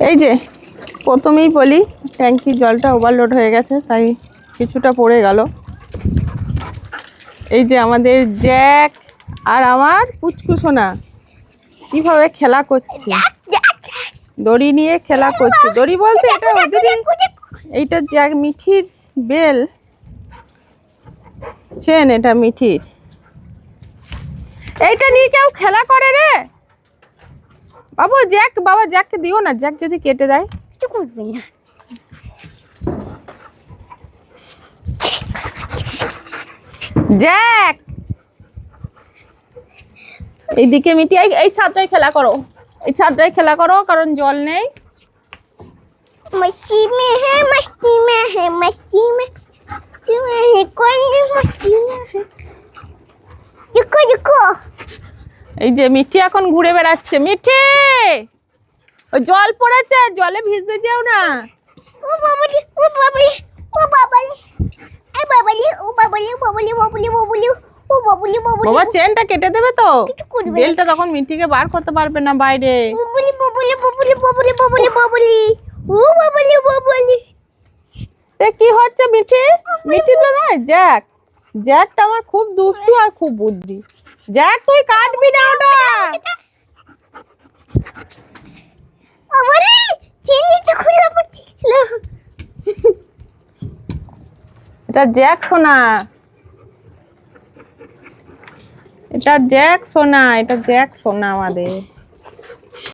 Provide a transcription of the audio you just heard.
এই যে প্রথমেই বলি ট্যাঙ্কির জলটা ওভারলোড হয়ে গেছে, তাই কিছুটা পড়ে গেল। এই যে আমাদের জ্যাক আর আমার পুচকু সোনা কিভাবে খেলা করছে, দড়ি নিয়ে খেলা করছে। দড়ি বলতে এটা ওদেরই, এইটা জ্যাক মিঠির বেল চেন, এটা মিঠির। এইটা নিয়ে কেউ খেলা করে রে বাবু। জ্যাক বাবা, জ্যাককে দিও না, জ্যাক যদি কেটে দেয়। জ্যাক এইদিকে মিঠি, এই ছাদটায় খেলা করো, এই ছাদটায় খেলা করো, কারণ জল নেই। मस्ती में है, मस्ती में है, मस्ती में है, कोई मस्ती में है। देखो देखो, এই যে মিঠি এখন ঘুরে বেড়াচ্ছে। মিঠি ওই জল পড়েছে, জলে ভিজতে যেও না। ओ बाबली, ओ बाबली, ओ बाबली, ए बाबली, ओ बाबली, बाबली, बाबली, बाबली, ओ बाबली, बाबली। বাবা চেনটা কেটে দেবে তো, কিছু করবে না। বেলটা তখন মিঠিকে বার করতে পারবে না বাইরে। बाबली, बाबली, बाबली, बाबली, बाबली, बाबली, ओ बाबली, बाबली। এ কি হচ্ছে মিঠি? মিঠি তো নয়, জ্যাক। জ্যাকটা আমার খুব দুষ্টু আর খুব বুদ্ধি। জ্যাক তুই কাটবি না ওটা। बाबली, चेनी तो खुला पड़ছিল। এটা জ্যাক সোনা, এটা জ্যাক সোনা, এটা জ্যাক সোনা আমাদের।